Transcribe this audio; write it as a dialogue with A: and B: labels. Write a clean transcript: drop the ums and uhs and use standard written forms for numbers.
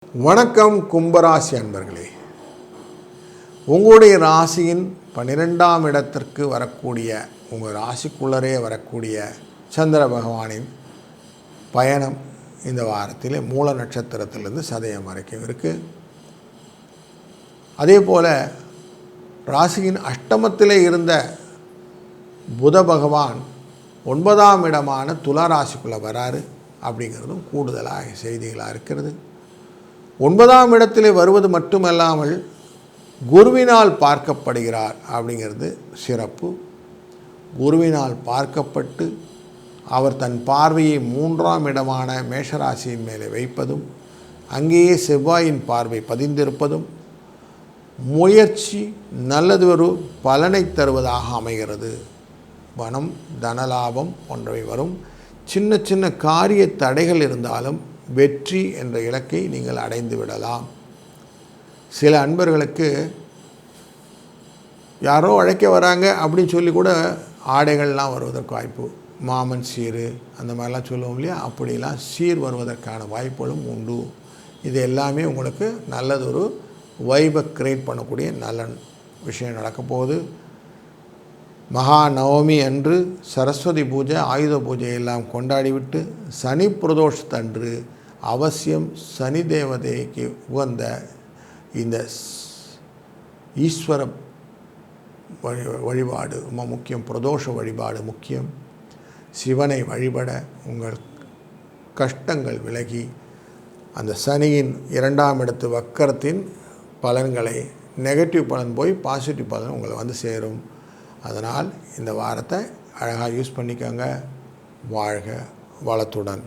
A: வணக்கம் கும்பராசி அன்பர்களே. உங்களுடைய ராசியின் 12ஆம் இடத்திற்கு வரக்கூடிய உங்கள் ராசிக்குள்ளரே வரக்கூடிய சந்திர பகவானின் பயணம் இந்த வாரத்தில் மூல நட்சத்திரத்திலிருந்து சதயம் வரைக்கும் இருக்குது. அதே போல் ராசியின் அஷ்டமத்திலே இருந்த புத பகவான் 9ஆம் இடமான துலா ராசிக்குள்ளே வராரு. அப்படிங்கிறதும் கூடுதலாக செய்திகளாக இருக்கிறது. 9ஆம் இடத்திலே வருவது மட்டுமல்லாமல் குருவினால் பார்க்கப்படுகிறார். அப்படிங்கிறது சிறப்பு. குருவினால் பார்க்கப்பட்டு அவர் தன் பார்வையை 3ஆம் இடமான மேஷராசியின் மேலே வைப்பதும் அங்கேயே செவ்வாயின் பார்வை பதிந்திருப்பதும் முயற்சி நல்லதொரு பலனை தருவதாக அமைகிறது. பணம் தனலாபம் போன்றவை வரும். சின்ன சின்ன காரிய தடைகள் இருந்தாலும் வெற்றி என்ற இலக்கை நீங்கள் அடைந்து விடலாம். சில அன்பர்களுக்கு யாரோ அழைக்க வராங்க அப்படின்னு சொல்லி கூட ஆடைகள்லாம் வருவதற்கு வாய்ப்பு, மாமன் சீர் அந்த மாதிரிலாம் சொல்லுவோம் இல்லையா, அப்படிலாம் சீர் வருவதற்கான வாய்ப்புகளும் உண்டு. இது எல்லாமே உங்களுக்கு நல்லதொரு வைபை கிரியேட் பண்ணக்கூடிய நல்ல விஷயம் நடக்க போகுது. மகா நவமி அன்று சரஸ்வதி பூஜை, ஆயுத பூஜை எல்லாம் கொண்டாடிவிட்டு சனி பிரதோஷத்தன்று அவசியம் சனி தேவதைக்கு உகந்த இந்த ஈஸ்வர வழிபாடு ரொம்ப முக்கியம். பிரதோஷ வழிபாடு முக்கியம். சிவனை வழிபட உங்கள் கஷ்டங்கள் விலகி அந்த சனியின் 2ஆம் இடத்து வக்கரத்தின் பலன்களை, நெகட்டிவ் பலன் போய் பாசிட்டிவ் பலன் உங்களை வந்து சேரும். அதனால் இந்த வாரத்தை அழகாக யூஸ் பண்ணிக்கோங்க. வாழ்க வளத்துடன்.